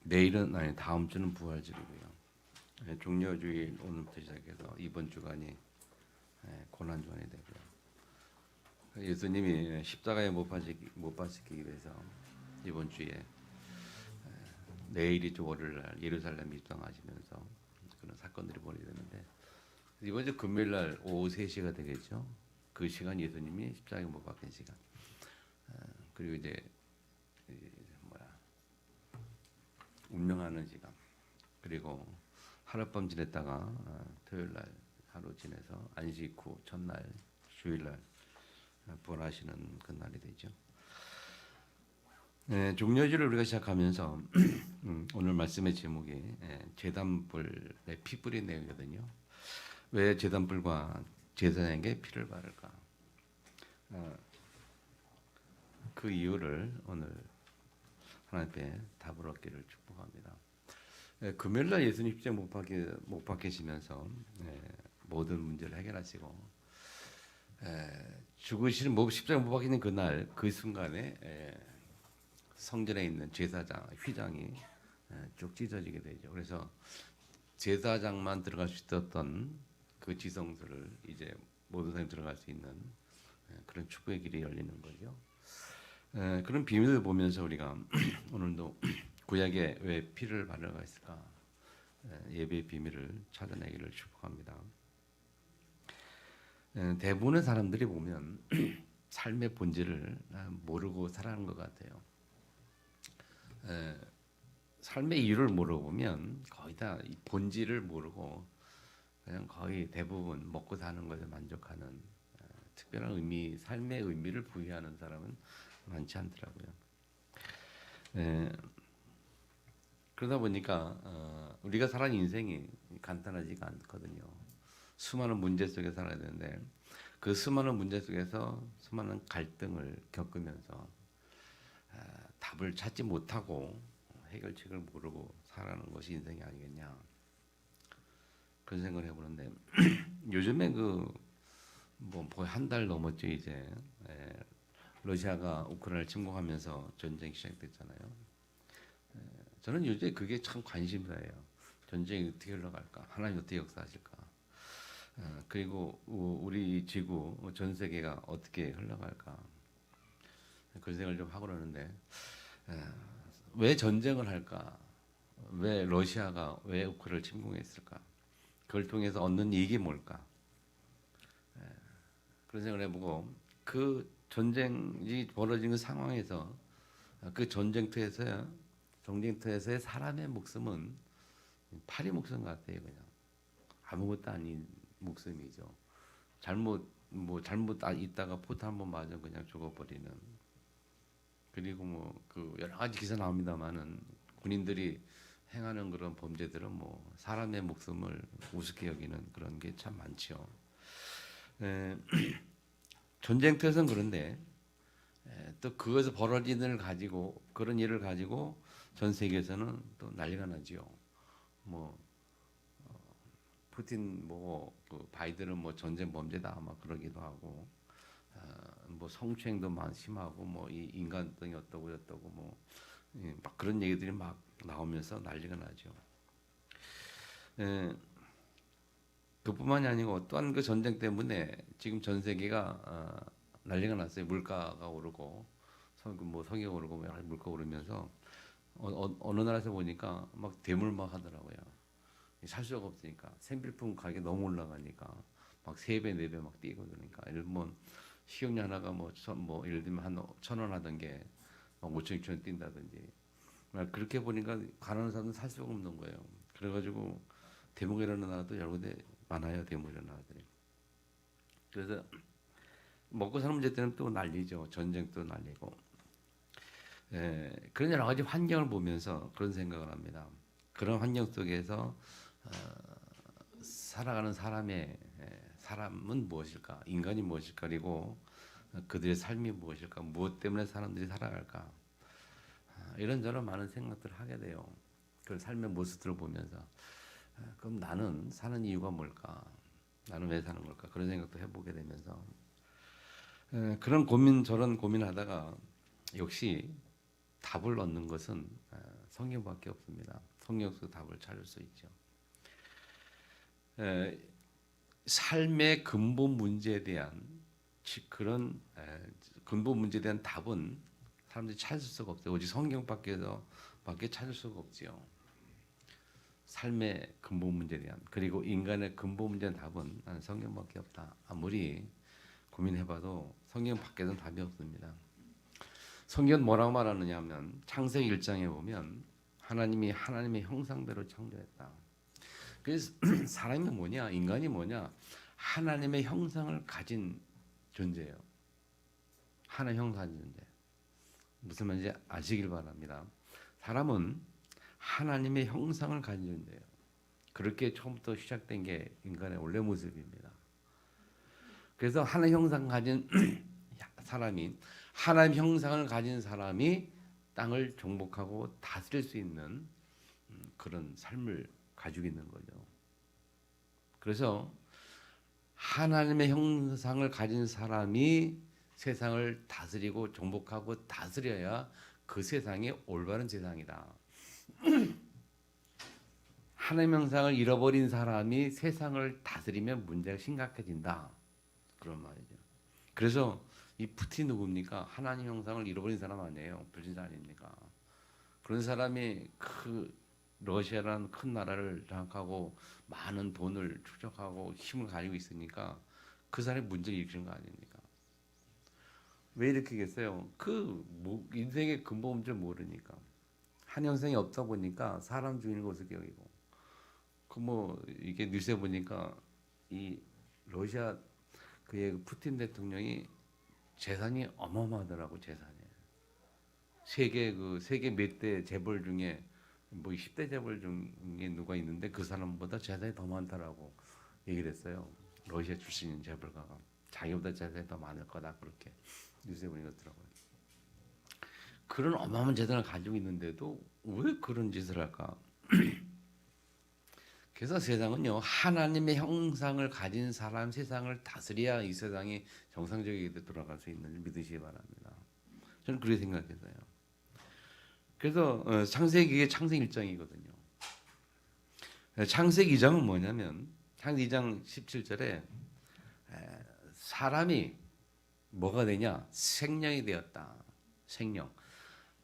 내일은 아니 다음 주는 부활절이고요. 종려주일 오늘부터 시작해서 이번 주간이 고난 주간이 되고요. 예수님이 십자가에 못 박히기 위해서 이번 주에 내일이 월요일 날 예루살렘 입성하시면서 그런 사건들이 벌어지는데 이번 주 금요일 날 오후 3시가 되겠죠. 그 시간 예수님이 십자가에 못 박힌 시간. 그리고 이제 운명하는 시간. 그리고 하룻밤 지냈다가 토요일 날 하루 지내서 안식 후 첫날 주일 날 부활하시는 그 날이 되죠. 종려주를 우리가 시작하면서 오늘 말씀의 제목이 제단불에 피 뿌린 내용이거든요. 왜 제단불과 제사장에게 피를 바를까? 그 이유를 오늘 하나님 앞에 답을 얻기를 축복합니다. 금요일날 예수님 십자가에 못 박히시면서 모든 문제를 해결하시고 죽으시는 십자가에 못 박히는 그날 그 순간에 성전에 있는 제사장 휘장이 쭉 찢어지게 되죠. 그래서 제사장만 들어갈 수 있었던 그 지성소를 이제 모든 사람이 들어갈 수 있는 그런 축복의 길이 열리는 거죠. 그런 비밀을 보면서 우리가 오늘도 구약에 왜 피를 바르가 있을까? 예배의 비밀을 찾아내기를 축복합니다. 대부분의 사람들이 보면 삶의 본질을 모르고 살아가는 것 같아요. 삶의 이유를 모르고 보면 거의 다 이 본질을 모르고 그냥 거의 대부분 먹고 사는 것에 만족하는 특별한 의미, 삶의 의미를 부여하는 사람은 많지 않더라고요. 그러다 보니까 우리가 살아가는 인생이 간단하지가 않거든요. 수많은 문제 속에 살아야 되는데 그 수많은 문제 속에서 수많은 갈등을 겪으면서 답을 찾지 못하고 해결책을 모르고 살아가는 것이 인생이 아니겠냐 그런 생각을 해보는데 요즘에 거의 한 달 넘었죠 이제 러시아가 우크라이나를 침공하면서 전쟁이 시작됐잖아요. 저는 요새 그게 참 관심사예요. 전쟁이 어떻게 흘러갈까? 하나님 어떻게 역사하실까? 그리고 우리 지구 전 세계가 어떻게 흘러갈까? 그런 생각을 좀 하고 그러는데 왜 전쟁을 할까? 왜 러시아가 왜 우크라이나를 침공했을까? 그걸 통해서 얻는 이익이 뭘까? 그런 생각을 해보고 그 전쟁이 벌어진 그 상황에서 그 전쟁터에서의 사람의 목숨은 파리 목숨 같아요. 그냥 아무것도 아닌 목숨이죠. 잘못 있다가 포탄 한번 맞아 그냥 죽어버리는. 그리고 그 여러 가지 기사 나옵니다만은 군인들이 행하는 그런 범죄들은 사람의 목숨을 우습게 여기는 그런 게 참 많죠. 전쟁터에서는 그런데 또 그것을 벌어진 일을 가지고 그런 일을 가지고 전 세계에서는 또 난리가 나지요. 푸틴 그 바이든은 전쟁 범죄다 막 그러기도 하고 성추행도 심하고 이 인간성이 어떠고 막 그런 얘기들이 막 나오면서 난리가 나죠. 그뿐만이 아니고 또한 그 전쟁 때문에 지금 전 세계가 난리가 났어요. 물가가 오르고 석이 오르고 물가 오르면서 어느 나라에서 보니까 막 대물막 하더라고요. 살 수가 없으니까 생필품 가격이 너무 올라가니까 막 3배, 4배 막 뛰고 그러니까 일본 식용유 하나가 예를 들면 한 1,000원 하던 게 막 5천, 6천 원 뛴다든지 그렇게 보니까 가난한 사람은 살 수가 없는 거예요. 그래가지고 대목 일어나는 나라도 여러 군데 많아요. 대목 일어나는 나라들이. 그래서 먹고 사는 문제 때는 또 난리죠. 전쟁도 난리고. 그런 여러 가지 환경을 보면서 그런 생각을 합니다. 그런 환경 속에서 살아가는 사람은 무엇일까? 인간이 무엇일까? 그리고 그들의 삶이 무엇일까? 무엇 때문에 사람들이 살아갈까? 이런저런 많은 생각들을 하게 돼요. 그 삶의 모습들을 보면서 그럼 나는 사는 이유가 뭘까? 나는 왜 사는 걸까? 그런 생각도 해보게 되면서 그런 고민 저런 고민하다가 역시 답을 얻는 것은 성경밖에 없습니다. 성경 속에서 답을 찾을 수 있죠. 삶의 근본 문제에 대한 그런 근본 문제에 대한 답은 사람들이 찾을 수가 없어요. 오직 성경밖에 찾을 수가 없지요. 삶의 근본 문제에 대한, 그리고 인간의 근본 문제의 답은 나는 성경밖에 없다. 아무리 고민해봐도 성경 밖에는 답이 없습니다. 성경은 뭐라고 말하느냐 하면 창세기 1장에 보면 하나님이 하나님의 형상대로 창조했다. 그래서 사람이 뭐냐, 인간이 뭐냐, 하나님의 형상을 가진 존재예요. 하나님의 형상을 가진 존재. 무슨 말인지 아시길 바랍니다. 사람은 하나님의 형상을 가진 존재예요. 그렇게 처음부터 시작된 게 인간의 원래 모습입니다. 그래서 하나님 형상 가진 사람이, 하나님 형상을 가진 사람이 땅을 정복하고 다스릴 수 있는 그런 삶을 가지고 있는 거죠. 그래서 하나님의 형상을 가진 사람이 세상을 다스리고 정복하고 다스려야 그 세상이 올바른 세상이다. 하나님의 형상을 잃어버린 사람이 세상을 다스리면 문제가 심각해진다. 그런 말이죠. 그래서 이 푸틴 누굽니까? 하나님 형상을 잃어버린 사람 아니에요. 불신자 아닙니까? 그런 사람이 러시아라는 큰 나라를 장악하고 많은 돈을 축적하고 힘을 가지고 있으니까 그 사람이 문제를 일으키는 거 아닙니까? 왜 이렇게겠어요? 인생의 근본 문제를 모르니까. 한 형상이 없다 보니까 사람 죽이는 것을 여기고. 이게 뉴스에 보니까 이 러시아 그의 푸틴 대통령이 재산이 어마어마하더라고. 재산이 세계 몇 대 재벌 중에 10대 재벌 중에 누가 있는데 그 사람보다 재산이 더 많다라고 얘기를 했어요. 러시아 출신인 재벌가가 자기보다 재산이 더 많을 거다, 그렇게 뉴스에 보니까 더라고요. 그런 어마어마한 재산을 가지고 있는데도 왜 그런 짓을 할까? 그래서 세상은요, 하나님의 형상을 가진 사람, 세상을 다스려야 이 세상이 정상적이게 돌아갈 수 있는 줄 믿으시기 바랍니다. 저는 그렇게 생각해서요. 그래서 창세기의 창세기 1장이거든요. 창세기 2장은 뭐냐면 창세기 2장 17절에 사람이 뭐가 되냐? 생명이 되었다. 생명.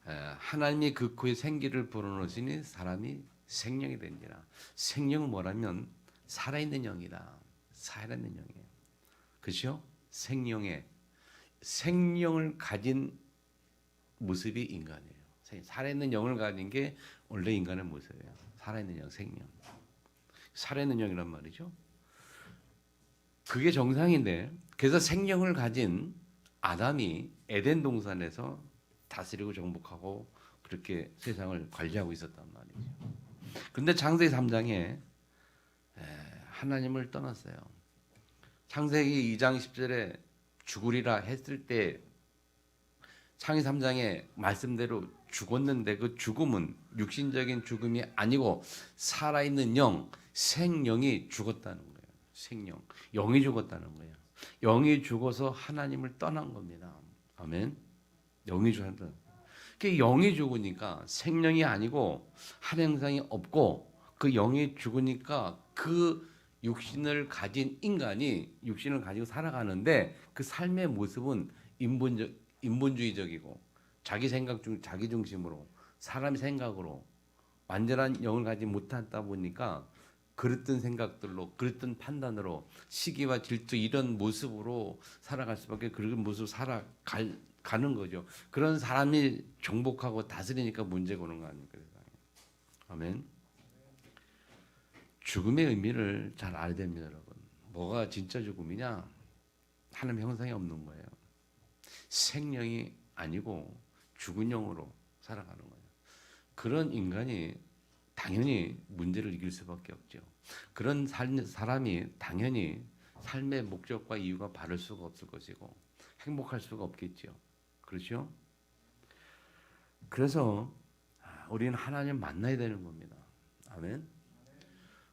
하나님이 그 코에 생기를 불어넣으시니 사람이 생명이 된지라. 생명은 뭐라면 살아있는 영이다. 살아있는 영이에요. 그렇죠? 생명을 가진 모습이 인간이에요. 살아있는 영을 가진 게 원래 인간의 모습이에요. 살아있는 영, 생명. 살아있는 영이란 말이죠. 그게 정상인데, 그래서 생명을 가진 아담이 에덴 동산에서 다스리고 정복하고 그렇게 세상을 관리하고 있었단 말이죠. 그런데 창세기 3장에 하나님을 떠났어요. 창세기 2장 10절에 죽으리라 했을 때 창세기 3장의 말씀대로 죽었는데 그 죽음은 육신적인 죽음이 아니고 살아있는 영, 생명이 죽었다는 거예요. 생명, 영이 죽었다는 거예요. 영이 죽어서 하나님을 떠난 겁니다. 아멘. 영이 죽었다. 그 영이 죽으니까 생명이 아니고 하나님 형상이 없고 그 영이 죽으니까 그 육신을 가진 인간이 육신을 가지고 살아가는데 그 삶의 모습은 인본주의적이고 자기 생각 중 자기 중심으로 사람 생각으로 완전한 영을 가지 못하다 보니까 그릇된 생각들로 그릇된 판단으로 시기와 질투 이런 모습으로 살아갈 수밖에 그런 모습으로 살아가는 거죠. 그런 사람이 정복하고 다스리니까 문제가 오는 거 아닙니까? 아멘. 죽음의 의미를 잘 알아야 됩니다, 여러분. 뭐가 진짜 죽음이냐? 하나님 형상이 없는 거예요. 생명이 아니고 죽은 영으로 살아가는 거예요. 그런 인간이 당연히 문제를 이길 수밖에 없죠. 그런 사람이 당연히 삶의 목적과 이유가 바를 수가 없을 것이고 행복할 수가 없겠죠. 그렇죠? 그래서 우리는 하나님 만나야 되는 겁니다. 아멘.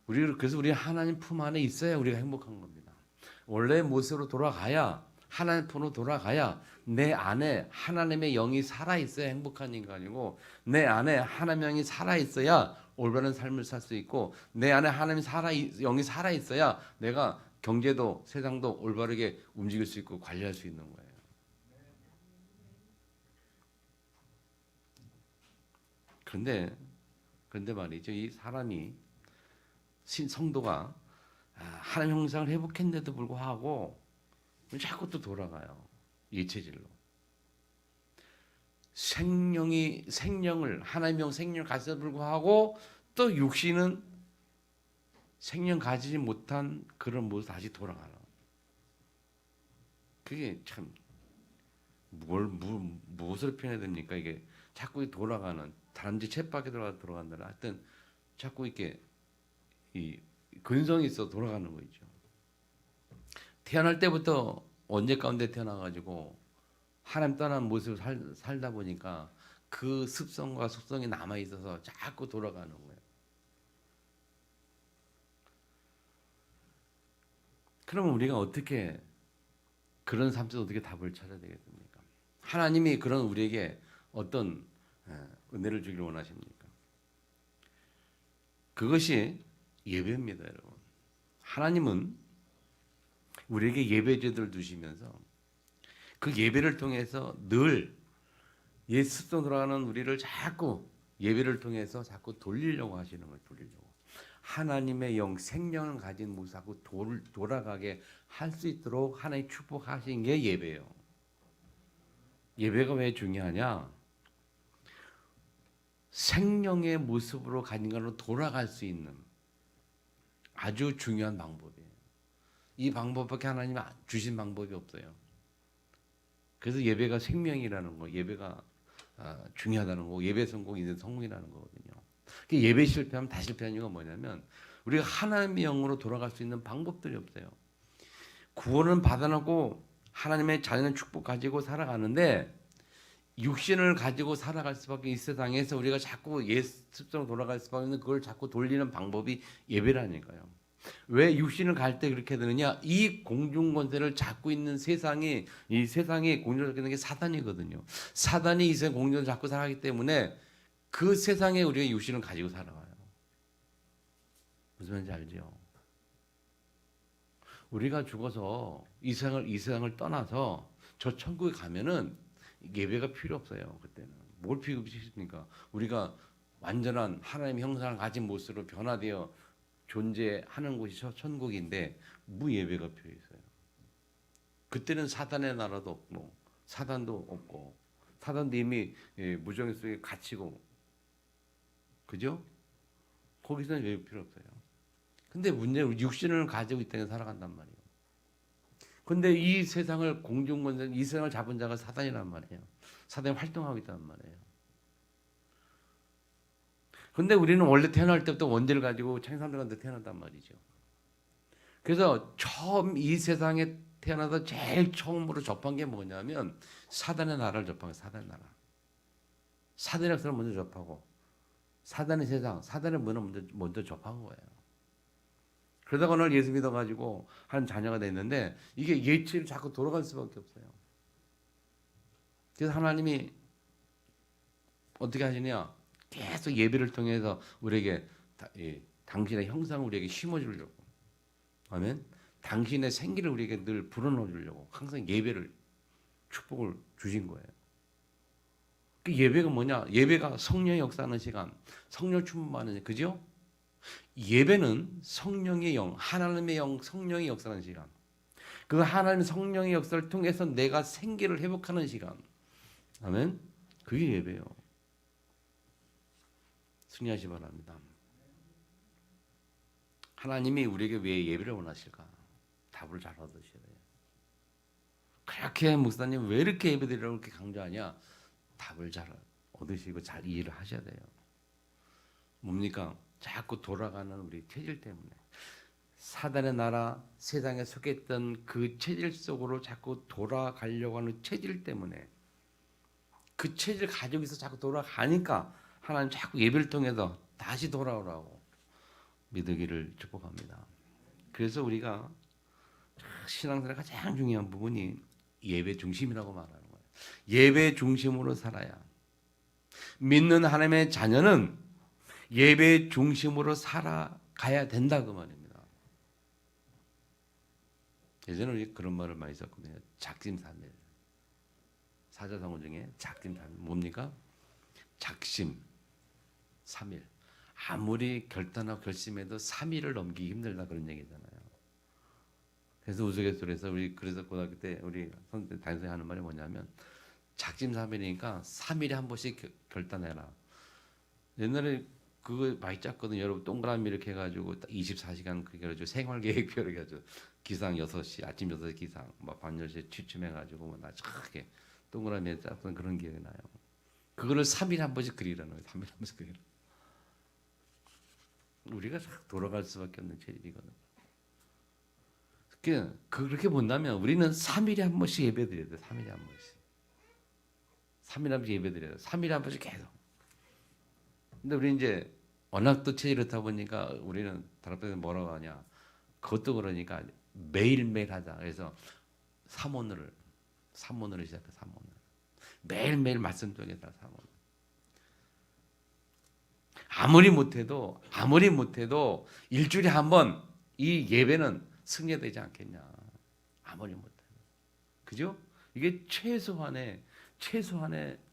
그래서 우리 하나님 품 안에 있어야 우리가 행복한 겁니다. 원래 모습으로 돌아가야 하나님 편으로 돌아가야 내 안에 하나님의 영이 살아있어야 행복한 인간이고, 내 안에 하나님의 영이 살아있어야 올바른 삶을 살 수 있고, 내 안에 영이 살아있어야 내가 경제도 세상도 올바르게 움직일 수 있고 관리할 수 있는 거예요. 그런데 말이죠. 이 사람이 성도가 하나님 형상을 회복했는데도 불구하고 자꾸 또 돌아가요. 일체질로. 생명을 하나님의 생명을 가졌음에도 불구하고 또 육신은 생명 가지지 못한 그런 모습 다시 돌아가는. 그게 참 무엇으로 표현해야 됩니까? 이게 자꾸 돌아가는, 다람쥐 쳇바퀴 들어간다는, 하여튼 자꾸 이렇게 이 근성이 있어 돌아가는 거 있죠. 태어날 때부터 언제 가운데 태어나가지고 하나님 떠난 모습을 살다 보니까 그 습성과 속성이 남아 있어서 자꾸 돌아가는 거예요. 그러면 우리가 어떻게 그런 삶 속에서 어떻게 답을 찾아야 되겠습니까? 하나님이 그런 우리에게 어떤 은혜를 주기를 원하십니까? 그것이 예배입니다, 여러분. 하나님은 우리에게 예배제도를 두시면서 그 예배를 통해서 늘 옛 습성 돌아가는 우리를 자꾸 예배를 통해서 자꾸 돌리려고 하시는 거예요. 돌리려고. 하나님의 영, 생명을 가진 모습 자꾸 돌아가게 할 수 있도록 하나님 축복하신 게 예배예요. 예배가 왜 중요하냐? 생명의 모습으로 가진 걸로 돌아갈 수 있는 아주 중요한 방법이에요. 이 방법밖에 하나님이 주신 방법이 없어요. 그래서 예배가 생명이라는 거, 예배가 중요하다는 거고, 예배 성공, 인생 성공이라는 거거든요. 예배 실패하면 다 실패한 이유가 뭐냐면 우리가 하나님의 영으로 돌아갈 수 있는 방법들이 없어요. 구원은 받아놓고 하나님의 자녀는 축복 가지고 살아가는데 육신을 가지고 살아갈 수밖에, 이 세상에서 우리가 자꾸 옛 습성으로 돌아갈 수밖에 없는 그걸 자꾸 돌리는 방법이 예배라니까요. 왜 육신을 갈 때 그렇게 되느냐? 이 공중 권세를 잡고 있는 세상이, 이 세상이 공중을 잡고 있는 게 사단이거든요. 사단이 이 세상 공중을 잡고 살아가기 때문에 그 세상에 우리가 육신을 가지고 살아가요. 무슨 말인지 알죠? 우리가 죽어서 이 세상을 떠나서 저 천국에 가면은 예배가 필요 없어요. 그때는 뭘 필요 없습니까? 우리가 완전한 하나님의 형상을 가진 모습으로 변화되어 존재하는 곳이 천국인데 무 예배가 필요 있어요. 그때는 사단의 나라도 없고 사단도 없고 사단도 이미 무정의 속에 갇히고, 그죠? 거기서는 예배 필요 없어요. 근데 문제는 육신을 가지고 이 땅에 살아간단 말이에요. 근데 이 세상을 공중권세, 이 세상을 잡은 자가 사단이란 말이에요. 사단이 활동하고 있단 말이에요. 근데 우리는 원래 태어날 때부터 원죄를 가지고 창세사람들 가운데 태어났단 말이죠. 그래서 처음 이 세상에 태어나서 제일 처음으로 접한 게 뭐냐면 사단의 나라를 접한 거예요. 사단의 나라. 사단의 역사를 먼저 접하고 사단의 세상, 사단의 문을 먼저 접한 거예요. 그러다가 오늘 예수 믿어가지고 한 자녀가 됐는데 이게 예치를 자꾸 돌아갈 수밖에 없어요. 그래서 하나님이 어떻게 하시냐? 계속 예배를 통해서 우리에게 당신의 형상을 우리에게 심어주려고, 아멘. 당신의 생기를 우리에게 늘 불어넣어주려고 항상 예배를, 축복을 주신 거예요. 그 예배가 뭐냐? 예배가 성령의 역사하는 시간, 성령 충만하는, 그죠? 예배는 성령의 영, 하나님의 영, 성령의 역사하는 시간. 그 하나님 성령의 역사를 통해서 내가 생기를 회복하는 시간. 아멘. 그게 예배예요. 승리하시 바랍니다. 하나님이 우리에게 왜 예배를 원하실까? 답을 잘 얻으셔야 돼요. 그렇게 목사님 왜 이렇게 예배드리라고 그렇게 강조하냐? 답을 잘 얻으시고 잘 이해를 하셔야 돼요. 뭡니까? 자꾸 돌아가는 우리 체질 때문에, 사단의 나라, 세상에 속했던 그 체질 속으로 자꾸 돌아가려고 하는 체질 때문에, 그 체질 가지고 있어 자꾸 돌아가니까 하나님 자꾸 예배를 통해서 다시 돌아오라고 믿으기를 축복합니다. 그래서 우리가 신앙생활 가장 중요한 부분이 예배 중심이라고 말하는 거예요. 예배 중심으로 살아야. 믿는 하나님의 자녀는 예배 중심으로 살아가야 된다 그 말입니다. 예전에 우리 그런 말을 많이 썼거든요. 작심삼일. 사자성어 중에 작심삼일 뭡니까? 작심 3일. 아무리 결단하고 결심해도 3일을 넘기기 힘들다 그런 얘기잖아요. 그래서 우스갯소리에서 우리 그래서 고등학교 때 우리 선생님 단순히 하는 말이 뭐냐면 작심삼일이니까 3일에 한 번씩 결단해라. 옛날에 그거 많이 짰거든요. 여러분 동그라미 이렇게 해가지고 24시간 그렇게 해가지고 생활계획표 이렇게 해가지고 기상 6시 아침 6시 기상 막 밤 10시에 취침해가지고 뭐 나착하게 동그라미에 짰던 그런 기억이 나요. 그거를 3일에 한 번씩 그리라는 거예요. 3일에 한 번씩 그리라. 우리가 돌아갈 수밖에 없는 체질이거든. 그렇게 본다면 우리는 3일에 한 번씩 예배드려야 돼. 3일에 한 번씩. 3일에 한 번씩 예배드려야 돼. 3일에 한 번씩 계속. 근데 우리 이제 워낙 또 체질이 그렇다 보니까 우리는 다른 분들 뭐라고 하냐. 그것도 그러니까 매일매일 하자. 그래서 삼오늘을 시작해. 삼오늘. 매일매일 말씀 속에다 삼오늘. 아무리 못해도 일주일에 한 번 이 예배는 승리되지 않겠냐. 아무리 못해도. 그죠? 이게 최소한의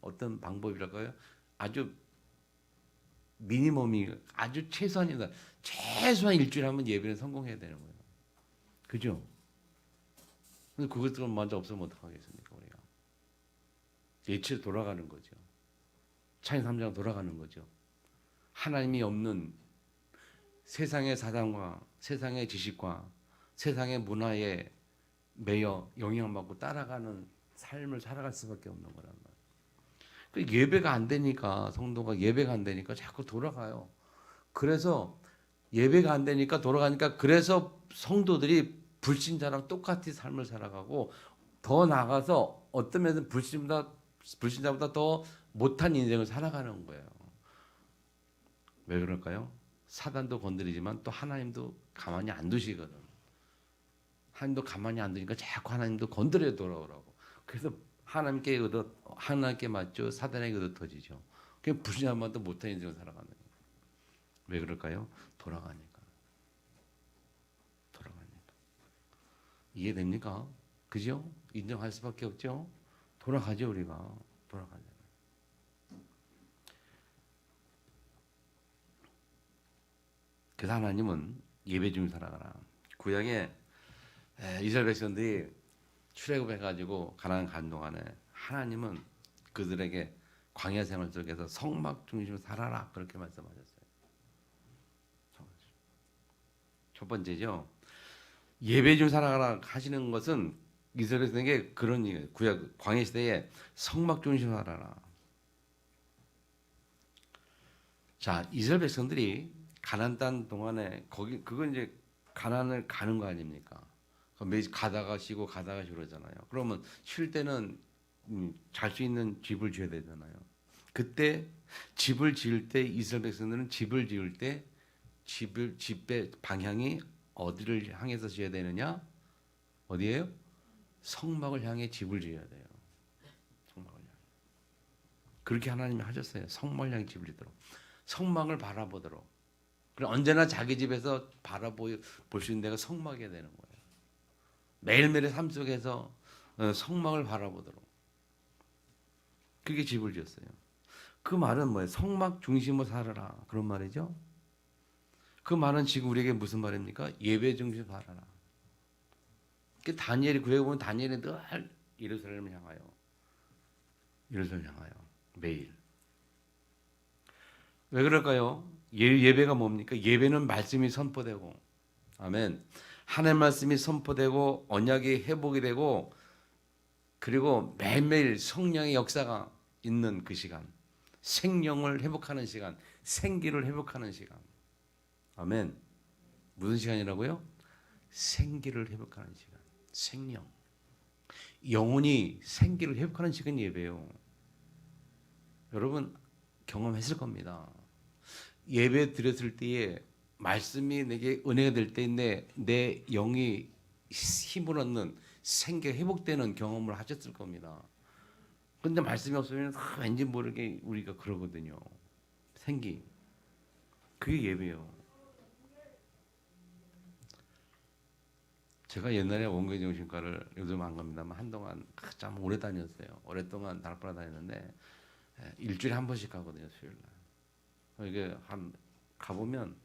어떤 방법이랄까요? 아주 미니멈이 아주 최소한이다. 최소한 일주일에 한 번 예배는 성공해야 되는 거예요. 그죠? 근데 그것들은 먼저 없으면 어떡하겠습니까, 우리가? 예치로 돌아가는 거죠. 창의 3장 돌아가는 거죠. 하나님이 없는 세상의 사상과 세상의 지식과 세상의 문화에 매여 영향받고 따라가는 삶을 살아갈 수밖에 없는 거란 말이에요. 그 예배가 안 되니까 성도가 예배가 안 되니까 자꾸 돌아가요. 그래서 예배가 안 되니까 돌아가니까 그래서 성도들이 불신자랑 똑같이 삶을 살아가고 더 나아가서 어떤 면에서 불신자보다 더 못한 인생을 살아가는 거예요. 왜 그럴까요? 사단도 건드리지만 또 하나님도 가만히 안 두시거든. 하나님도 가만히 안 두니까 자꾸 하나님도 건드려 돌아오라고. 그래서 하나님께 맞죠. 사단에게 얻어터지죠. 그냥 불신자만도 못한 인생을 살아가는 거예요. 왜 그럴까요? 돌아가니까. 이해됩니까? 그죠? 인정할 수밖에 없죠. 돌아가죠 우리가. 돌아가죠. 그래서 하나님은 예배 중에 살아가라. 구약에 이스라엘 백성들이 출애굽해가지고 가나안 간 동안에 하나님은 그들에게 광야 생활 속에서 성막 중심으로 살아라 그렇게 말씀하셨어요. 첫 번째죠. 예배 중 살아가라 하시는 것은 이스라엘 백성에게 그런 얘기예요. 구약 광야 시대에 성막 중심으로 살아라. 자, 이스라엘 백성들이 가나안 땅 동안에 그건 이제 가나안을 가는 거 아닙니까? 매일 가다가 쉬고 그러잖아요. 그러면 쉴 때는 잘 수 있는 집을 지어야 되잖아요. 그때 집을 지을 때 이스라엘 백성들은 집을 지을 때 집의 방향이 어디를 향해서 지어야 되느냐? 어디예요? 성막을 향해 집을 지어야 돼요. 성막을 향해. 그렇게 하나님이 하셨어요. 성막을 향해 집을 지도록. 성막을 바라보도록. 그리고 언제나 자기 집에서 볼 수 있는 데가 성막이 되는 거예요. 매일매일의 삶 속에서 성막을 바라보도록. 그게 집을 지었어요. 그 말은 뭐예요? 성막 중심으로 살아라. 그런 말이죠. 그 말은 지금 우리에게 무슨 말입니까? 예배 중심으로 살아라. 다니엘이 구약에 보면 다니엘이 늘 예루살렘을 향하여 매일. 왜 그럴까요? 예배가 뭡니까? 예배는 말씀이 선포되고, 아멘. 하나님 말씀이 선포되고 언약이 회복이 되고 그리고 매일매일 성령의 역사가 있는 그 시간, 생명을 회복하는 시간, 생기를 회복하는 시간. 아멘. 무슨 시간이라고요? 생기를 회복하는 시간. 생명. 영혼이 생기를 회복하는 시간이 예배예요. 여러분 경험했을 겁니다. 예배 드렸을 때에 말씀이 내게 은혜가 될 때인데 내 영이 힘을 얻는 생계 회복되는 경험을 하셨을 겁니다. 근데 말씀이 없으면 왠지 모르게 우리가 그러거든요. 생기. 그게 예배요. 제가 옛날에 원교정신과를 요즘 안 갑니다만 한동안 참 오래 다녔어요. 오랫동안 다락방을 다녔는데 일주일에 한 번씩 가거든요. 수요일 날. 이게 한 가보면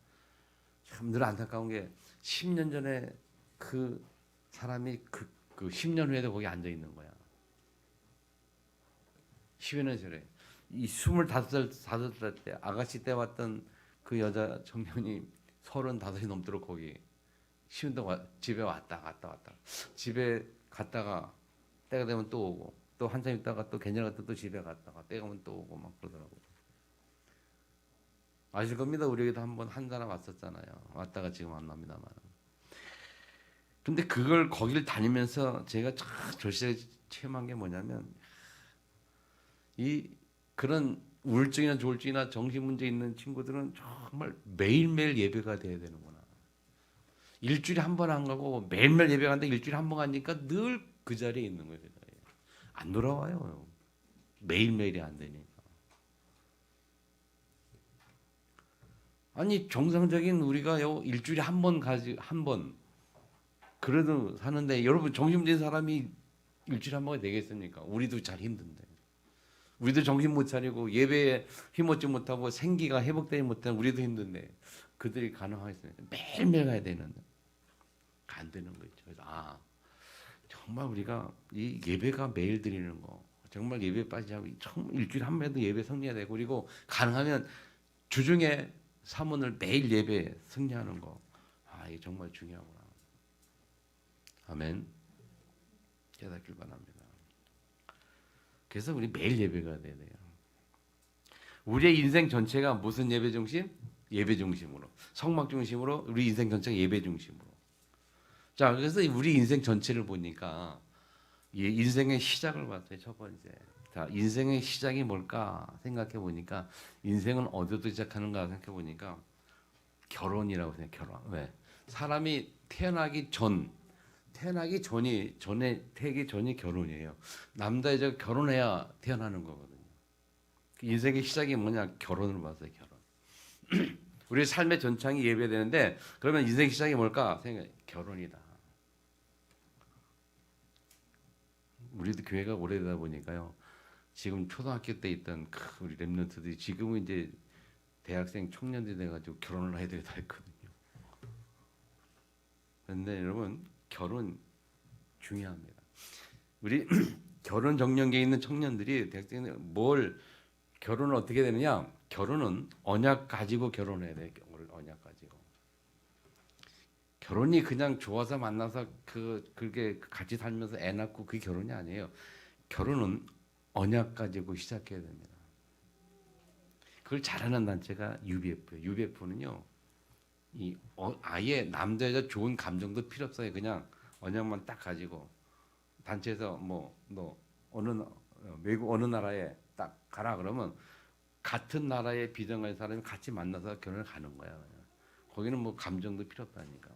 참 늘 안타까운 게 10년 전에 그 사람이 그 10년 후에도 거기 앉아 있는 거야. 10여 년 전에 이 25살, 5살 때 아가씨 때 왔던 그 여자 청년이 35이 넘도록 거기 쉬운 동안 집에 왔다 집에 갔다가 때가 되면 또 오고 또 한참 있다가 또 괜찮았다 또 집에 갔다가 때가 되면 또 오고 막 그러더라고요. 아실 겁니다. 우리 에게도 한번 한 사람 왔었잖아요. 왔다가 지금 안 납니다만. 근데 그걸 거기를 다니면서 제가 참 절실하게 체험한 게 뭐냐면 이 그런 우울증이나 조울증이나 정신 문제 있는 친구들은 정말 매일매일 예배가 돼야 되는구나. 일주일에 한 번 안 가고 매일매일 예배 가는데 일주일에 한 번 가니까 늘 그 자리에 있는 거예요. 안 돌아와요. 매일매일이 안 되니까. 아니 정상적인 우리가요 일주일에 한 번 가지 한 번 그래도 사는데 여러분 정신문제 사람이 일주일에 한 번이 되겠습니까? 우리도 잘 힘든데. 우리도 정신 못 차리고 예배에 힘얻지 못하고 생기가 회복되지 못하는 우리도 힘든데 그들이 가능하겠습니까? 매일매일 가야 되는데 안 되는 거 있죠. 그래서 정말 우리가 이 예배가 매일 드리는 거 정말 예배 빠지지 않고 정말 일주일에 한 번도 예배 승리해야 되고 그리고 가능하면 주중에 사문을 매일 예배 승리하는 거 이게 정말 중요하구나. 아멘. 깨닫길 바랍니다. 그래서 우리 매일 예배가 돼야 돼요. 우리의 인생 전체가 무슨 예배 중심? 예배 중심으로. 성막 중심으로 우리 인생 전체가 예배 중심으로. 자, 그래서 우리 인생 전체를 보니까 인생의 시작을 봤어요. 첫 번째. 자, 인생의 시작이 뭘까 생각해 보니까 인생은 어디서 시작하는가 생각해 보니까 결혼이라고 생각해요. 결혼. 왜? 사람이 태어나기 전이 결혼이에요. 남자 여자 결혼해야 태어나는 거거든요. 인생의 시작이 뭐냐? 결혼을 봤어요. 결혼. 우리 삶의 전창이 예배되는데 그러면 인생 시작이 뭘까? 생각 결혼이다. 우리도 교회가 오래되다 보니까요. 지금 초등학교 때 있던 우리 랩런트들이 지금은 이제 대학생 청년들이 돼가지고 결혼을 해야 되다 했거든요. 그런데 여러분 결혼 중요합니다. 우리 결혼 정년기에 있는 청년들이 대학생들 뭘 결혼을 어떻게 되느냐? 결혼은 언약 가지고 결혼해야 돼. 언약 가지고. 결혼이 그냥 좋아서 만나서 그게 같이 살면서 애 낳고 그게 결혼이 아니에요. 결혼은 언약 가지고 시작해야 됩니다. 그걸 잘하는 단체가 UBF예요. UBF는요. 아예 남자 여자 좋은 감정도 필요 없어요. 그냥 언약만 딱 가지고 단체에서 너 외국 어느 나라에 딱 가라 그러면 같은 나라의 비정한 사람이 같이 만나서 결혼을 가는 거야. 그냥. 거기는 뭐 감정도 필요 없다니까.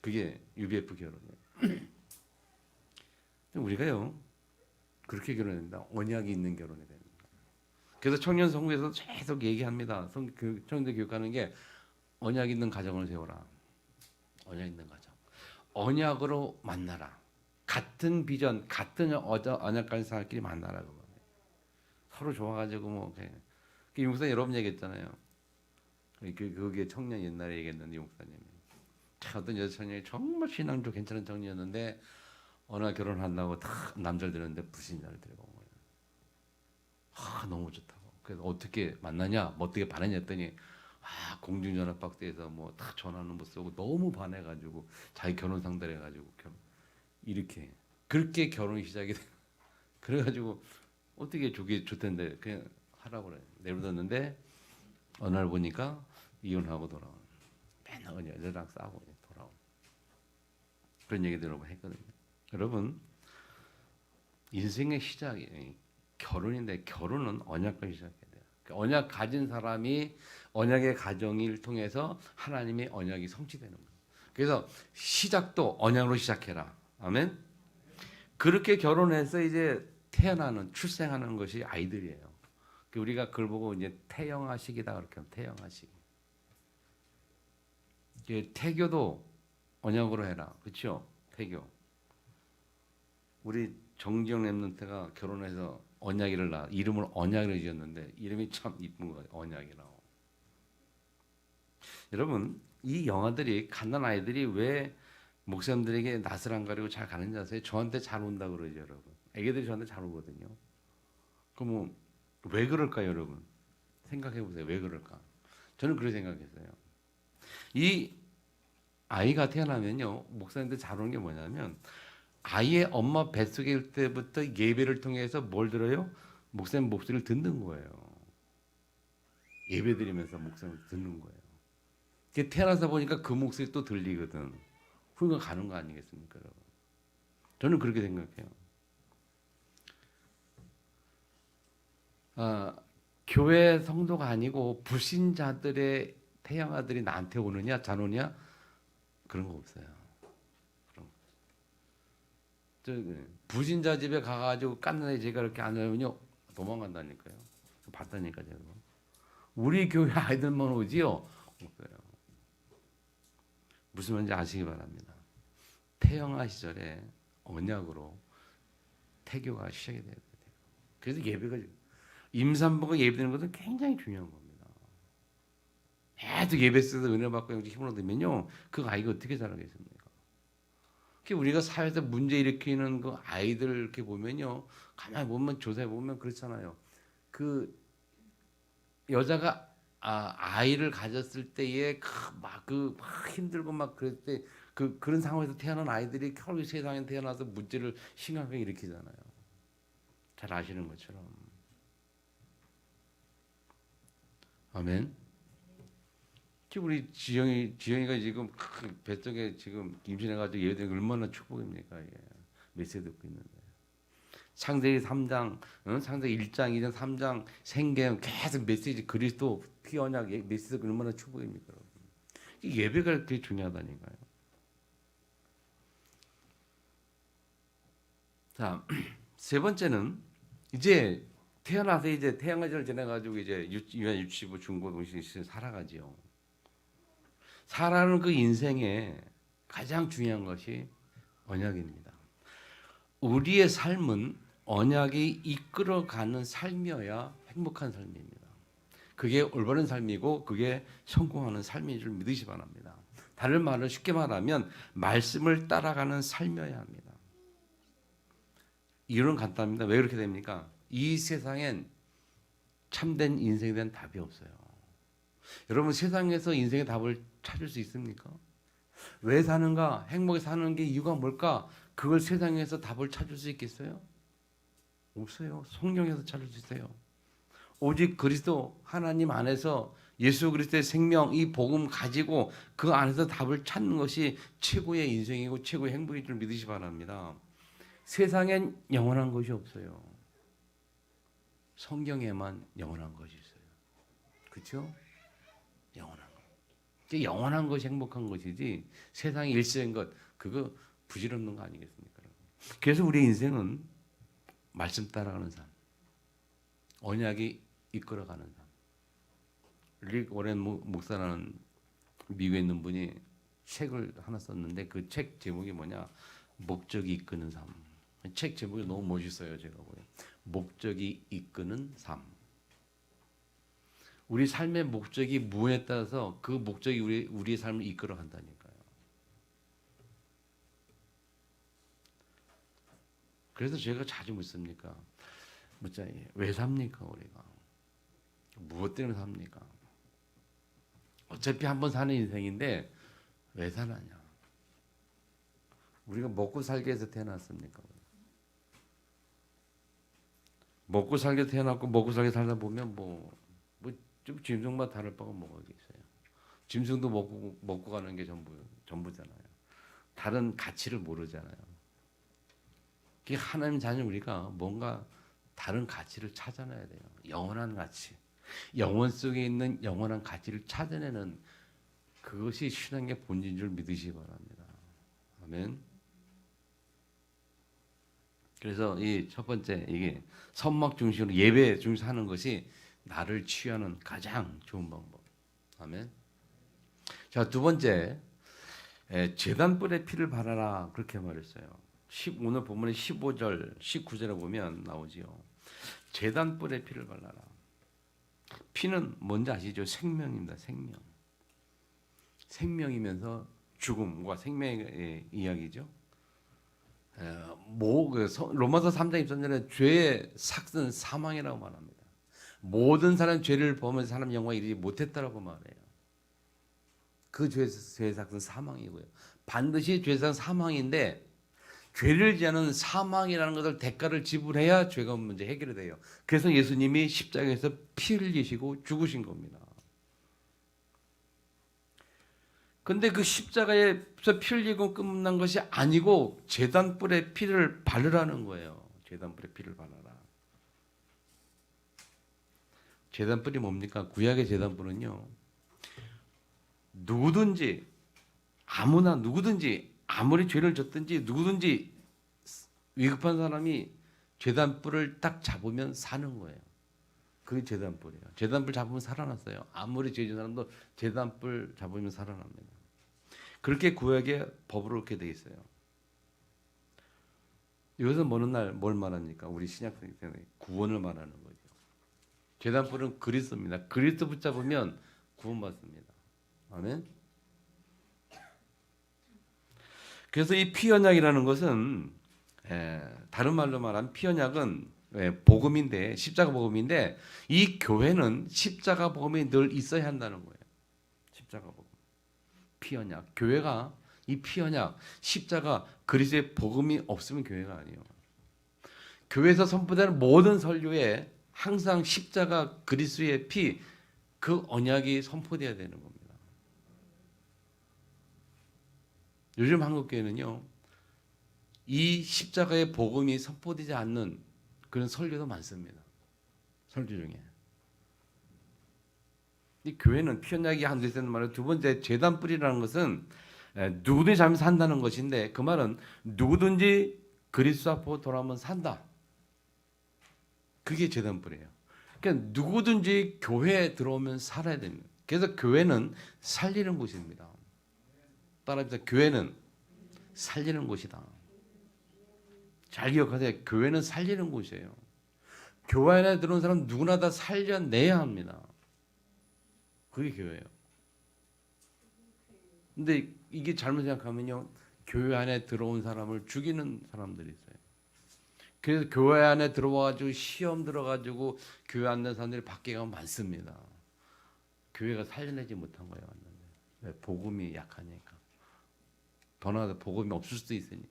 그게 UBF 결혼이에요. 우리가요 그렇게 결혼한다. 언약이 있는 결혼이 되는 거예요. 그래서 청년 성부에서 계속 얘기합니다. 청년들 교육하는 게 언약 있는 가정을 세워라. 언약 있는 가정. 언약으로 만나라. 같은 비전, 같은 언약 가진 사람끼리 만나라. 그거. 서로 좋아가지고 용사님 여러분 얘기했잖아요. 그게 청년 옛날에 얘기했는데 용사님이 어떤 여자 청년이 정말 신앙도 괜찮은 청년이었는데 어느 날 결혼한다고 다 남자를 들었는데 불신자를 데리고 온 거예요. 너무 좋다고. 그래서 어떻게 만나냐, 어떻게 반했냐 했더니 공중전화 박스에서 다 전화는 못 쓰고 너무 반해가지고 자기 결혼 상대를 해가지고 이렇게 그렇게 결혼이 시작이 돼. 그래가지고 어떻게 좋텐데 그냥 하라고 그래. 내버렸는데 어느 날 보니까 이혼하고 돌아온. 맨날 여자랑 싸우고 돌아온. 그런 얘기들 여러분 했거든요. 여러분 인생의 시작이 결혼인데 결혼은 언약과 시작해야 돼요. 언약 가진 사람이 언약의 가정을 통해서 하나님의 언약이 성취되는 거예요. 그래서 시작도 언약으로 시작해라. 아멘. 그렇게 결혼해서 이제 태어나는 출생하는 것이 아이들이에요. 우리가 그걸 보고 이제 태영아식이다 그렇게 하면 태영아식. 태교도 언약으로 해라. 그렇죠? 태교. 우리 정지영 랩런트가 결혼해서 언약이를 낳아 이름을 언약이라고 지었는데 이름이 참 이쁜 거예요. 언약이라고. 여러분 이 영화들이 갓난 아이들이 왜 목사님들에게 낯을 안 가리고 잘 가는지 아세요? 저한테 잘 온다 그러죠, 여러분. 애기들이 저한테 잘 오거든요. 그럼 왜 그럴까요, 여러분? 생각해 보세요. 왜 그럴까? 저는 그렇게 생각했어요. 이 아이가 태어나면요, 목사님들 잘 오는 게 뭐냐면 아이의 엄마 뱃속일 때부터 예배를 통해서 뭘 들어요? 목사님 목소리를 듣는 거예요. 예배 드리면서 목사님 듣는 거예요. 태어나서 보니까 그 목소리 또 들리거든. 후회가 가는 거 아니겠습니까, 여러분? 저는 그렇게 생각해요. 교회 성도가 아니고 불신자들의 태양아들이 나한테 오느냐, 잘 오느냐 그런 거 없어요. 불신자 집에 가가지고 깐난에 제가 이렇게 앉으면요 도망간다니까요. 봤다니까 제가. 우리 교회 아이들만 오지요. 없어요. 무슨 말인지 아시기 바랍니다. 태영아 시절에 언약으로 태교가 시작이 돼야 돼요. 그래서 예배가 임산부가 예배드리는 것은 굉장히 중요한 겁니다. 계속 예배 쓰서 은혜 받고 힘을 얻으면요 그 아이가 어떻게 자라겠습니까? 우리가 사회에서 문제 일으키는 그 아이들 이렇게 보면요 가만히 보면 조사해 보면 그렇잖아요. 그 여자가 아이를 가졌을 때에 막 힘들고 막 그럴 때 그런 상황에서 태어난 아이들이 결국 세상에 태어나서 문제를 심각하게 일으키잖아요. 잘 아시는 것처럼. 아멘. 우리 지영이가 지금 뱃속에 지금 임신해가지고 예배드리는 얼마나 축복입니까? 예. 메시지 듣고 있는데. 창세기 3장, 창세기 1장, 2장, 3장 생계형 계속 메시지 그리스도 피 언약 메시지가 얼마나 축복입니까? 여러분. 이 예배가 그렇게 중요하다니까요. 자, 세 번째는 이제 태어나서 이제 태양아지를 지나가지고 이제 유치부, 중고등학생 살아가지요. 살아가는 그 인생에 가장 중요한 것이 언약입니다. 우리의 삶은 언약이 이끌어가는 삶이어야 행복한 삶입니다. 그게 올바른 삶이고 그게 성공하는 삶인 줄 믿으시 바랍니다. 다른 말로 쉽게 말하면 말씀을 따라가는 삶이어야 합니다. 이유는 간단합니다. 왜 그렇게 됩니까? 이 세상엔 참된 인생에 대한 답이 없어요. 여러분 세상에서 인생의 답을 찾을 수 있습니까? 왜 사는가? 행복에 사는 게 이유가 뭘까? 그걸 세상에서 답을 찾을 수 있겠어요? 없어요. 성경에서 찾을 수 있어요. 오직 그리스도 하나님 안에서 예수 그리스도의 생명 이 복음 가지고 그 안에서 답을 찾는 것이 최고의 인생이고 최고의 행복인 줄 믿으시 바랍니다. 세상엔 영원한 것이 없어요. 성경에만 영원한 것이 있어요. 그렇죠? 영원한 것. 영원한 것이 행복한 것이지 세상의 일시적인 것 그거 부질없는 거 아니겠습니까? 그래서 우리 인생은 말씀 따라가는 삶, 언약이 이끌어가는 삶. 릭 오렌 목사라는 미국에 있는 분이 책을 하나 썼는데 그 책 제목이 뭐냐? 목적이 이끄는 삶. 책 제목이 너무 멋있어요. 제가 보기엔. 목적이 이끄는 삶. 우리 삶의 목적이 무엇에 따라서 그 목적이 우리의 삶을 이끌어 간다니까요. 그래서 제가 자주 묻습니까? 왜 삽니까 우리가? 무엇 때문에 삽니까? 어차피 한번 사는 인생인데 왜 사느냐? 우리가 먹고 살기 위해서 태어났습니까? 먹고 살게 태어났고 먹고 살게 살다 보면 좀 짐승마다 다를 바가 뭐가 있어요. 짐승도 먹고 가는 게 전부잖아요. 다른 가치를 모르잖아요. 그 하나님 자녀 우리가 뭔가 다른 가치를 찾아내야 돼요. 영원한 가치. 영원 속에 있는 영원한 가치를 찾아내는 그것이 신앙의 본질인 줄 믿으시기 바랍니다. 아멘. 그래서 이 첫 번째 이게 선막 중심으로 예배 중심으로 하는 것이 나를 치유하는 가장 좋은 방법. 아멘. 자, 두 번째 제단불의 피를 바라라 그렇게 말했어요. 오늘 본문의 15절, 19절에 보면 나오지요. 제단불의 피를 발라라. 피는 뭔지 아시죠? 생명입니다. 생명. 생명이면서 죽음과 생명의 이야기죠. 로마서 3장 23절에 죄의 삭은 사망이라고 말합니다. 모든 사람 죄를 범한 사람 영광에 이르지 못했다라고 말해요. 그 죄의 삭은 사망이고요. 반드시 죄의 삭은 사망인데 죄를 지하는 사망이라는 것을 대가를 지불해야 죄가 문제 해결이 돼요. 그래서 예수님이 십자가에서 피 흘리시고 죽으신 겁니다. 근데 그 십자가에서 피 흘리고 끝난 것이 아니고 제단불에 피를 바르라는 거예요. 제단불에 피를 바르라. 제단불이 뭡니까? 구약의 제단불은요. 누구든지 아무나 누구든지 아무리 죄를 졌든지 누구든지 위급한 사람이 제단불을 딱 잡으면 사는 거예요. 그게 제단불이에요. 제단불 잡으면 살아났어요. 아무리 죄진 사람도 제단불 잡으면 살아납니다. 그렇게 구약의 법으로 그렇게 돼 있어요. 이것은 뭘 말합니까? 우리 신약성경 때문에 구원을 말하는 거죠. 제단불은 그리스도입니다. 그리스도 붙잡으면 구원받습니다. 아멘. 그래서 이 피언약이라는 것은 다른 말로 말하면 피언약은 복음인데 십자가 복음인데 이 교회는 십자가 복음이 늘 있어야 한다는 거예요. 십자가 복음. 피언약. 교회가 이 피언약 십자가 그리스도의 복음이 없으면 교회가 아니에요. 교회에서 선포되는 모든 설교에 항상 십자가 그리스도의 피 그 언약이 선포돼야 되는 겁니다. 요즘 한국교회는요. 이 십자가의 복음이 선포되지 않는 그런 설교도 많습니다. 설교 중에. 이 교회는 피언약이 한 되는 말은 두 번째 제단불이라는 것은 누구든지 잘못 산다는 것인데 그 말은 누구든지 그리스도 앞으로 돌아오면 산다. 그게 제단불이에요. 그러니까 누구든지 교회에 들어오면 살아야 됩니다. 그래서 교회는 살리는 곳입니다. 따라합니다. 교회는 살리는 곳이다. 잘 기억하세요. 교회는 살리는 곳이에요. 교회 안에 들어온 사람 누구나 다 살려내야 합니다. 그게 교회예요. 근데 이게 잘못 생각하면요. 교회 안에 들어온 사람을 죽이는 사람들이 있어요. 그래서 교회 안에 들어와가지고 시험 들어가지고 교회 안 된 사람들이 밖에 가면 많습니다. 교회가 살려내지 못한 거예요. 왜? 복음이 약하니까. 더 나아가서 복음이 없을 수도 있으니까.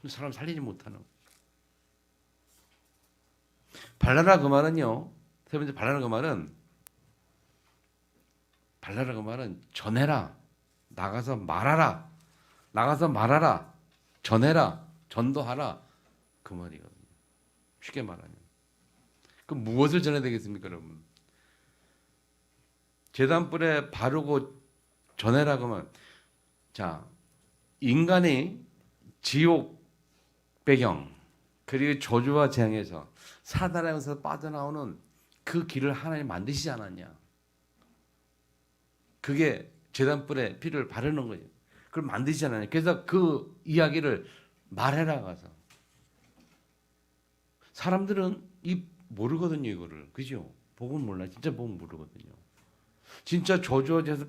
사람 살리지 못하는 거예요. 발라라 그 말은요. 세 번째 발라라 그 말은 전해라. 나가서 말하라. 전해라. 전도하라. 그 말이거든요. 쉽게 말하면. 그럼 무엇을 전해야 되겠습니까, 여러분? 제단불에 바르고 전해라 그러면 자, 인간이 지옥 배경 그리고 저주와 재앙에서 사단에서 빠져나오는 그 길을 하나님 만드시지 않았냐? 그게 제단불에 피를 바르는 거예요. 그걸 만드시지 않았냐? 그래서 그 이야기를 말해라 가서 사람들은 모르거든요, 이거를. 그죠? 복음 몰라. 진짜 복음 모르거든요. 진짜 저주에서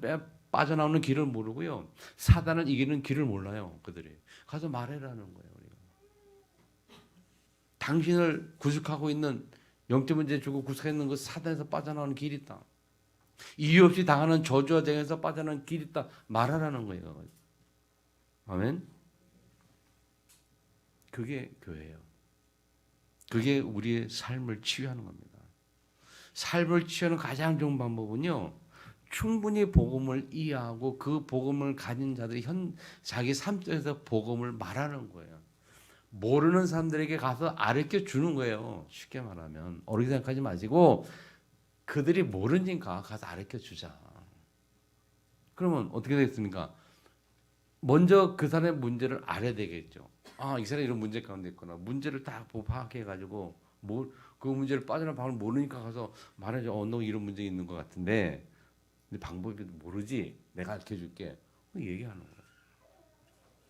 빠져나오는 길을 모르고요. 사단을 이기는 길을 몰라요, 그들이. 가서 말해라는 거예요, 우리가. 당신을 구속하고 있는 영적 문제 주고 구속해 있는 그 사단에서 빠져나오는 길이 있다. 이유 없이 당하는 저주와 재앙에서 빠져나오는 길이 있다. 말하라는 거예요. 아멘. 그게 교회예요. 그게 우리의 삶을 치유하는 겁니다. 삶을 치유하는 가장 좋은 방법은요. 충분히 복음을 이해하고 그 복음을 가진 자들이 자기 삶 속에서 복음을 말하는 거예요. 모르는 사람들에게 가서 가르쳐 주는 거예요. 쉽게 말하면 어렵게 생각하지 마시고 그들이 모르니까 가서 가르쳐 주자. 그러면 어떻게 되겠습니까? 먼저 그 사람의 문제를 알아야 되겠죠. 이 사람이 이런 문제 가운데 있구나. 문제를 딱 파악해가지고 그 문제를 빠져나갈 방법을 모르니까 가서 말하죠. 너 이런 문제 있는 것 같은데, 근데 방법이 모르지. 내가 알려줄게. 얘기하는 거야.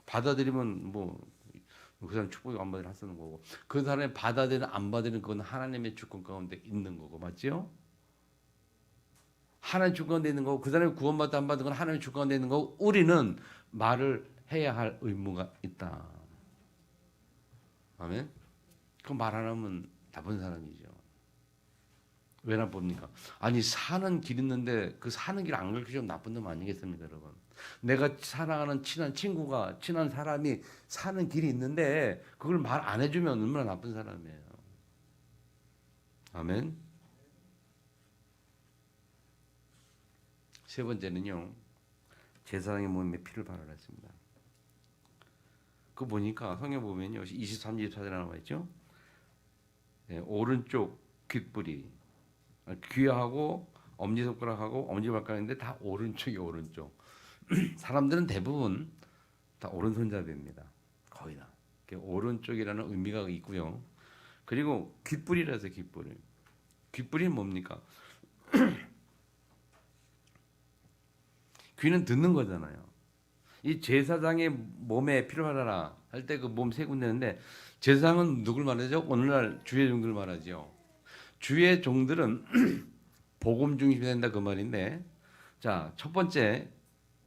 받아들이면 그 사람 축복이 안 받으면 하는 거고, 그 사람이 받아들이는 안 받아들이는 그건 하나님의 주권 가운데 있는 거고, 맞죠? 하나님 주권 가운데 있는 거고, 그 사람이 구원받다 안 받은 건 하나님 주권 가운데 있는 거고, 우리는 말을 해야 할 의무가 있다. 아멘. 그 말 안 하면 나쁜 사람이죠. 왜 나쁩니까? 아니 사는 길 있는데 그 사는 길 안 가르쳐주면 나쁜 놈 아니겠습니까, 여러분? 내가 사랑하는 친한 친구가 친한 사람이 사는 길이 있는데 그걸 말 안 해주면 얼마나 나쁜 사람이에요. 아멘. 세 번째는요, 제사장의 몸에 피를 발하라 했습니다. 그 보니까 성경 보면요, 23, 24절에 나와 있죠. 오른쪽 귓불이, 귀하고 엄지손가락하고 엄지발가락인데 다 오른쪽이 오른쪽. 사람들은 대부분 다 오른손잡이입니다. 거의 다. 오른쪽이라는 의미가 있고요. 그리고 귓불이라서 귓불이. 귓불이 뭡니까? 귀는 듣는 거잖아요. 이 제사장의 몸에 피를 발하라 할 때 그 몸 세 군데인데, 제사장은 누굴 말하죠? 오늘날 주의 종들 말하죠. 주의 종들은 복음 중심이 된다 그 말인데, 자, 첫 번째,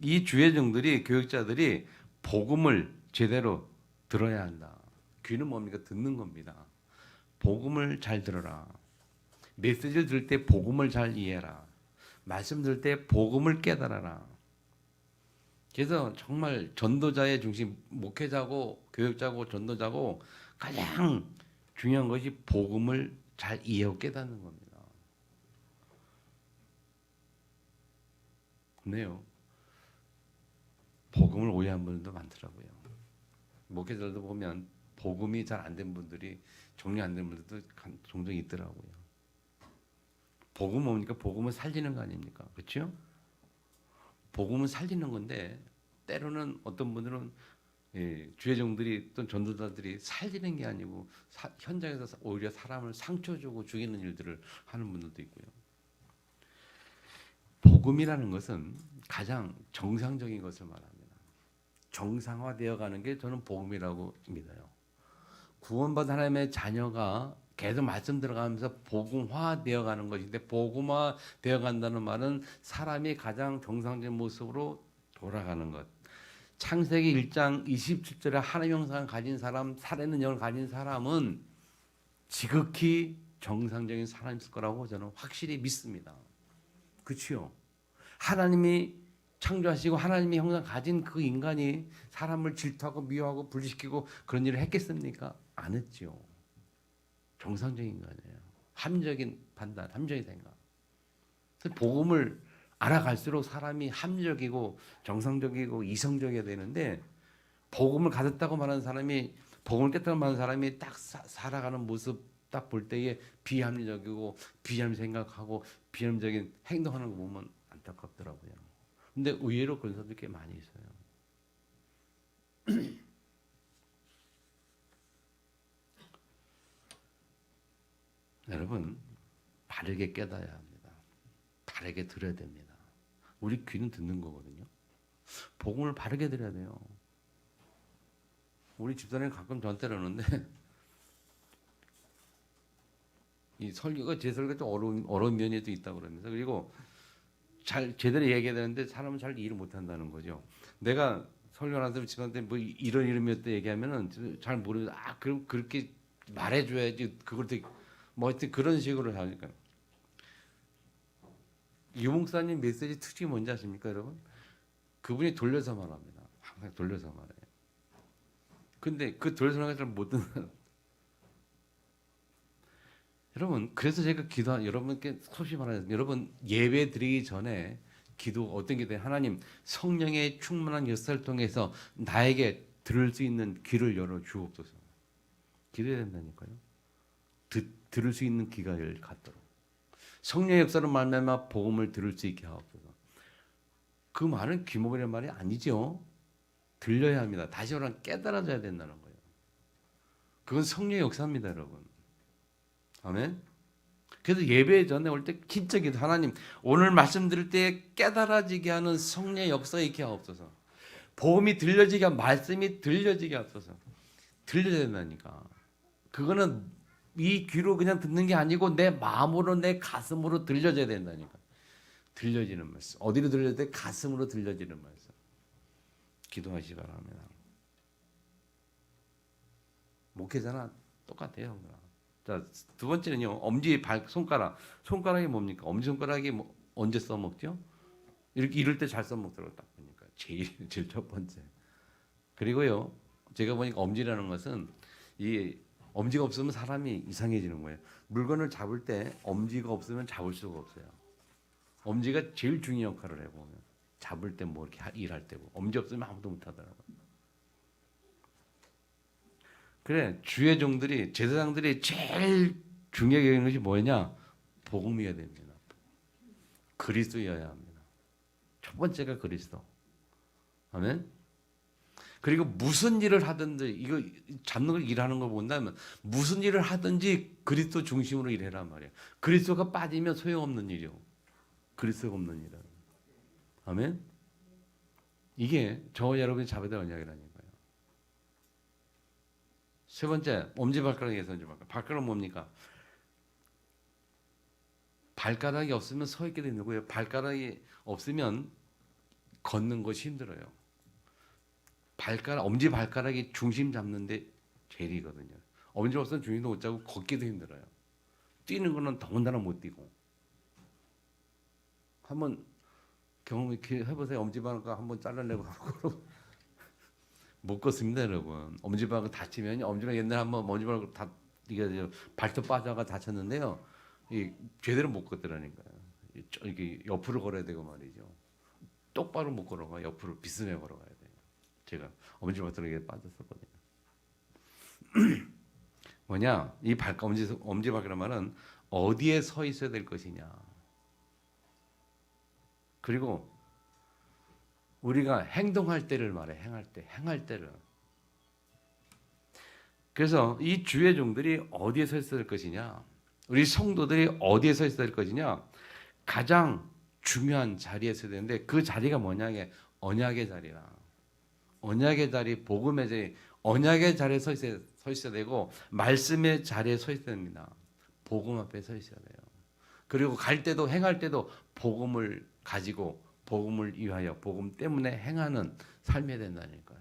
이 주의 종들이, 교육자들이 복음을 제대로 들어야 한다. 귀는 뭡니까? 듣는 겁니다. 복음을 잘 들어라. 메시지를 들을 때 복음을 잘 이해해라. 말씀 들을 때 복음을 깨달아라. 그래서 정말 전도자의 중심, 목회자고 교육자고 전도자고 가장 중요한 것이 복음을 잘 이해하고 깨닫는 겁니다. 근데요, 복음을 오해한 분들도 많더라고요. 목회자들도 보면 복음이 잘 안 된 분들이, 정리 안 된 분들도 종종 있더라고요. 복음은 뭡니까? 복음을 살리는 거 아닙니까? 그렇죠? 복음은 살리는 건데, 때로는 어떤 분들은 주의 종들이 또는 전도자들이 살리는 게 아니고 현장에서 오히려 사람을 상처 주고 죽이는 일들을 하는 분들도 있고요. 복음이라는 것은 가장 정상적인 것을 말합니다. 정상화되어 가는 게 저는 복음이라고 믿어요. 구원받은 하나님의 자녀가 계속 말씀 들어가면서 복음화되어 가는 것인데, 복음화되어 간다는 말은 사람이 가장 정상적인 모습으로 돌아가는 것. 창세기 1장 27절에 하나님의 형상을 가진 사람, 살아있는 영을 가진 사람은 지극히 정상적인 사람일 거라고 저는 확실히 믿습니다. 그렇죠? 하나님이 창조하시고 하나님의 형상을 가진 그 인간이 사람을 질투하고 미워하고 분리시키고 그런 일을 했겠습니까? 안 했죠. 정상적인 인간이에요. 합리적인 판단, 합리적인 생각. 복음을 알아갈수록 사람이 합리적이고 정상적이고 이성적이어야 되는데, 복음을 가졌다고 말하는 사람이, 복음을 깼다고 말하는 사람이 딱 살아가는 모습 딱 볼 때에 비합리적이고 비합리 생각하고 비합리적인 행동하는 거 보면 안타깝더라고요. 근데 의외로 그런 사람들이 꽤 많이 있어요. 여러분, 바르게 깨달아야 합니다. 바르게 들어야 됩니다. 우리 귀는 듣는 거거든요. 복음을 바르게 들어야 돼요. 우리 집사람이 가끔 저한테 그러는데, 이 설교가, 제 설교가 좀 어려운 면이 또 있다고 그러면서, 그리고 잘 제대로 얘기해야 되는데 사람은 잘 이해를 못 한다는 거죠. 내가 설교하는 집사한테 뭐 이런 몇 대 얘기하면은 잘 모르는, 그럼 그렇게 말해줘야지, 그걸 되게 뭐 하여튼 그런 식으로 하니까. 유목사님 메시지 특징이 뭔지 아십니까, 여러분? 그분이 돌려서 말합니다. 항상 돌려서 말해요. 근데 그 돌려서 말하는 걸 못 듣는. 여러분, 그래서 제가 여러분께 소식 말하는, 여러분 예배 드리기 전에 어떤 기도에, 하나님 성령의 충만한 역사를 통해서 나에게 들을 수 있는 귀를 열어 주옵소서. 기도해야 된다니까요. 들을 수 있는 귀가 갖도록. 성령의 역사로 말미암아 복음을 들을 수 있게 하옵소서. 그 말은 귀목이라는 말이 아니죠. 들려야 합니다. 다시 말하면 깨달아져야 된다는 거예요. 그건 성령의 역사입니다, 여러분. 아멘. 그래서 예배 전에 올 때 진짜 기도, 하나님 오늘 말씀 들을 때 깨달아지게 하는 성령의 역사가 있게 하옵소서. 복음이 들려지게, 말씀이 들려지게 하옵소서. 들려야 된다니까. 그거는 이 귀로 그냥 듣는 게 아니고 내 마음으로, 내 가슴으로 들려져야 된다니까. 들려지는 말씀. 어디로 들려야 돼? 가슴으로 들려지는 말씀. 기도하시기 바랍니다. 목회자나 똑같아요. 자, 두 번째는요. 엄지 손가락. 손가락이 뭡니까? 엄지 손가락이 언제 써먹죠? 이렇게 이럴 때 잘 써먹더라고 딱 보니까. 제일 첫 번째. 그리고요. 제가 보니까 엄지라는 것은 이 엄지가 없으면 사람이 이상해지는 거예요. 물건을 잡을 때 엄지가 없으면 잡을 수가 없어요. 엄지가 제일 중요한 역할을 해요. 보면. 잡을 때 뭐 이렇게 일할 때고. 엄지 없으면 아무도 못 하더라고요. 그래, 주의 종들이, 제사장들이 제일 중요하게 여기는 것이 뭐냐? 복음이어야 됩니다. 그리스도여야 합니다. 첫 번째가 그리스도. 아멘. 그리고 무슨 일을 하든지, 이거 잡는 걸 일하는 걸 본다면 무슨 일을 하든지 그리스도 중심으로 일해란 말이에요. 그리스도가 빠지면 소용없는 일이요. 그리스도가 없는 일은. 아멘. 이게 저와 여러분이 잡아야 될 언약이라니까요. 세 번째, 엄지발가락에서 엄지발가락. 발가락은 뭡니까? 발가락이 없으면 서 있게 되는 거예요. 발가락이 없으면 걷는 것이 힘들어요. 엄지발가락이 중심 잡는데 제일이거든요. 엄지 없으면 중심도 못 잡고 걷기도 힘들어요. 뛰는 거는 더군다나 못 뛰고. 한번 경험 해보세요. 엄지발가락 한번 잘라내고 못 걷습니다, 여러분. 엄지발가락 다치면 엄지발가락 옛날에 한번 엄지발가락 다 이게 발톱 빠져가 다쳤는데요. 제대로 못 걷더라니까요. 이렇게 옆으로 걸어야 되고 말이죠. 똑바로 못 걸어가. 옆으로 비스듬하게 걸어가야 돼요. 제가 엄지발가락에 빠졌었거든요. 뭐냐? 이 엄지발가락 말은 어디에 서 있어야 될 것이냐. 그리고 우리가 행동할 때를 말해. 행할 때를. 그래서 이 주의 종들이 어디에 서 있어야 될 것이냐? 우리 성도들이 어디에 서 있어야 될 것이냐? 가장 중요한 자리에 서야 되는데 그 자리가 뭐냐? 언약의 자리라. 언약의 자리, 복음의 자리, 언약의 자리에 서 있어야 되고 말씀의 자리에 서 있어야 됩니다. 복음 앞에 서 있어야 돼요. 그리고 갈 때도 행할 때도 복음을 가지고 복음을 위하여 복음 때문에 행하는 삶이 된다니까요.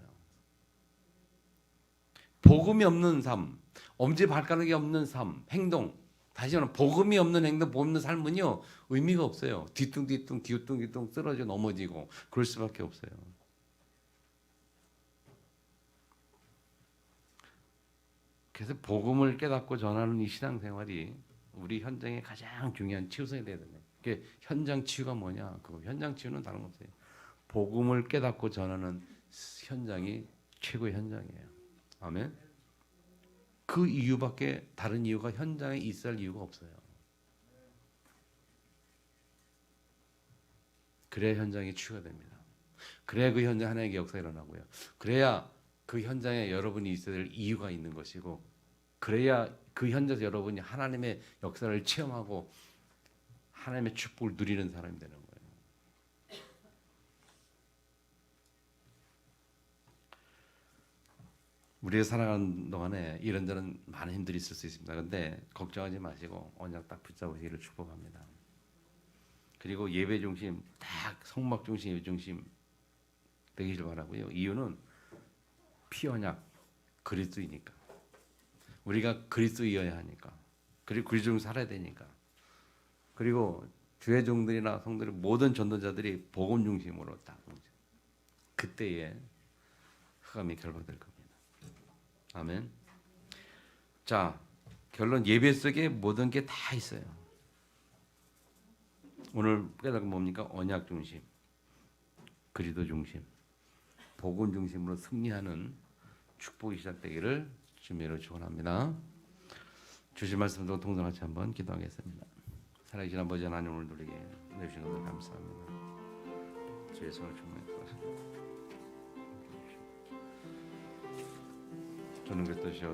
복음이 없는 삶, 엄지발가락이 없는 삶, 행동, 다시 말하면 복음이 없는 행동, 복음 없는 삶은요 의미가 없어요. 뒤뚱뒤뚱 기우뚱기뚱 쓰러져 넘어지고 그럴 수밖에 없어요. 그래서 복음을 깨닫고 전하는 이 신앙생활이 우리 현장의 가장 중요한 치유성이 되야 되네. 그 현장 치유가 뭐냐? 그 현장 치유는 다른 거 없어요. 복음을 깨닫고 전하는 현장이 최고의 현장이에요. 아멘. 그 이유밖에 다른 이유가 현장에 있을 이유가 없어요. 그래야 현장이 치유가 됩니다. 그래야 그 현장 하나님의 역사가 일어나고요. 그래야 그 현장에 여러분이 있어야 될 이유가 있는 것이고 그래야 그 현장에서 여러분이 하나님의 역사를 체험하고 하나님의 축복을 누리는 사람이 되는 거예요. 우리가 살아가는 동안에 이런저런 많은 힘들이 있을 수 있습니다. 그런데 걱정하지 마시고 언약 딱 붙잡으시기를 축복합니다. 그리고 예배 중심, 딱 성막 중심, 예배 중심 되기를 바라고요. 이유는 피언약 그리스도이니까. 우리가 그리스도이어야 하니까. 그리고 그리스도 중 살아야 되니까. 그리고 주의 종들이나 성들이 모든 전도자들이 복음 중심으로 딱 그때에 흑암이 결박될 겁니다. 아멘. 자, 결론 예배 속에 모든 게 다 있어요. 오늘 깨달은 뭡니까? 언약 중심, 그리스도 중심, 복음 중심으로 승리하는 축복이 시작되기를 주님으로 축원합니다. 주신 말씀도 동성같이 한번 기도하겠습니다. 살아계신 아버지 하나님 오늘 우리에게 내주신 것을 감사합니다. 주의 손을 충만히 도와주시옵소서. 저는 그리스도시여